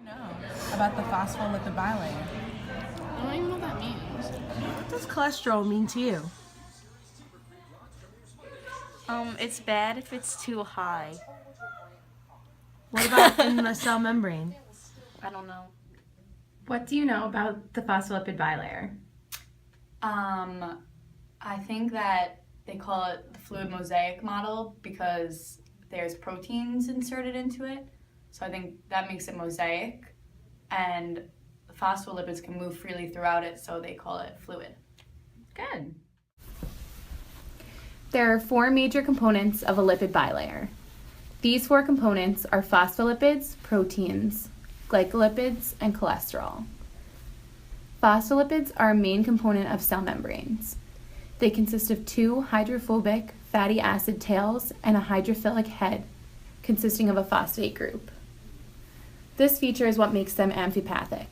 know about the phospholipid bilayer? I don't even know what that means. What does cholesterol mean to you? It's bad if it's too high. What about in the cell membrane? I don't know. What do you know about the phospholipid bilayer? I think that they call it the fluid mosaic model because there's proteins inserted into it. So I think that makes it mosaic, and the phospholipids can move freely throughout it, so they call it fluid. Good. There are 4 major components of a lipid bilayer. These 4 components are phospholipids, proteins, glycolipids, and cholesterol. Phospholipids are a main component of cell membranes. They consist of 2 hydrophobic fatty acid tails and a hydrophilic head consisting of a phosphate group. This feature is what makes them amphipathic.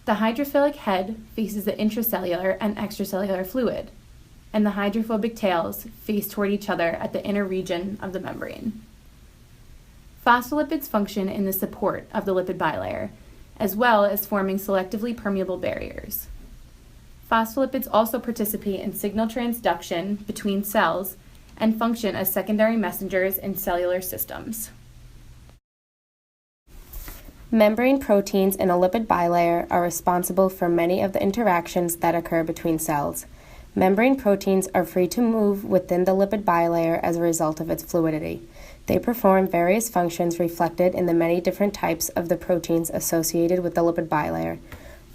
The hydrophilic head faces the intracellular and extracellular fluid, and the hydrophobic tails face toward each other at the inner region of the membrane. Phospholipids function in the support of the lipid bilayer, as well as forming selectively permeable barriers. Phospholipids also participate in signal transduction between cells and function as secondary messengers in cellular systems. Membrane proteins in a lipid bilayer are responsible for many of the interactions that occur between cells. Membrane proteins are free to move within the lipid bilayer as a result of its fluidity. They perform various functions reflected in the many different types of the proteins associated with the lipid bilayer.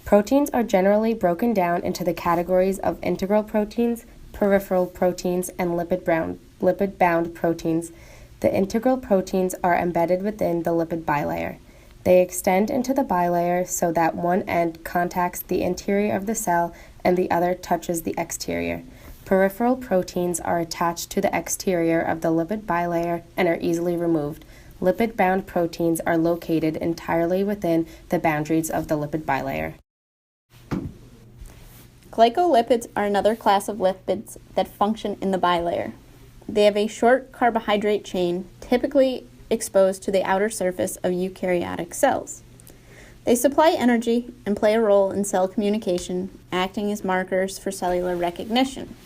Proteins are generally broken down into the categories of integral proteins, peripheral proteins, and lipid-bound proteins. The integral proteins are embedded within the lipid bilayer. They extend into the bilayer so that one end contacts the interior of the cell and the other touches the exterior. Peripheral proteins are attached to the exterior of the lipid bilayer and are easily removed. Lipid-bound proteins are located entirely within the boundaries of the lipid bilayer. Glycolipids are another class of lipids that function in the bilayer. They have a short carbohydrate chain, typically exposed to the outer surface of eukaryotic cells. They supply energy and play a role in cell communication, acting as markers for cellular recognition.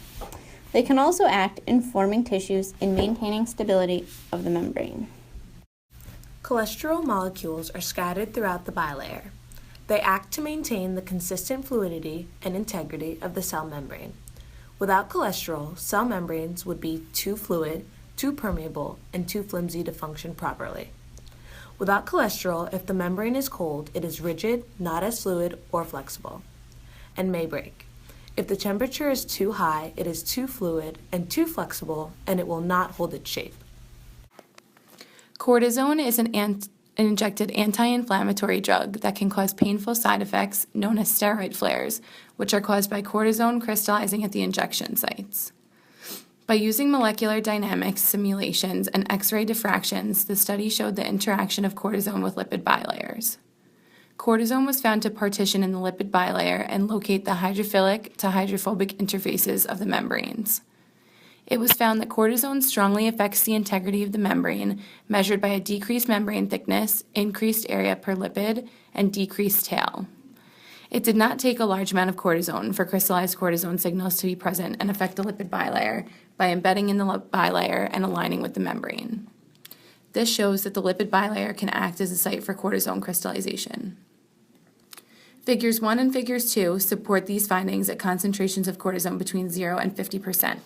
They can also act in forming tissues and maintaining stability of the membrane. Cholesterol molecules are scattered throughout the bilayer. They act to maintain the consistent fluidity and integrity of the cell membrane. Without cholesterol, cell membranes would be too fluid, too permeable, and too flimsy to function properly. Without cholesterol, if the membrane is cold, it is rigid, not as fluid or flexible, and may break. If the temperature is too high, it is too fluid and too flexible, and it will not hold its shape. Cortisone is an injected anti-inflammatory drug that can cause painful side effects known as steroid flares, which are caused by cortisone crystallizing at the injection sites. By using molecular dynamics simulations and X-ray diffractions, the study showed the interaction of cortisone with lipid bilayers. Cortisone was found to partition in the lipid bilayer and locate the hydrophilic to hydrophobic interfaces of the membranes. It was found that cortisone strongly affects the integrity of the membrane, measured by a decreased membrane thickness, increased area per lipid, and decreased tail. It did not take a large amount of cortisone for crystallized cortisone signals to be present and affect the lipid bilayer by embedding in the bilayer and aligning with the membrane. This shows that the lipid bilayer can act as a site for cortisone crystallization. Figures 1 and Figures 2 support these findings at concentrations of cortisone between 0 and 50%.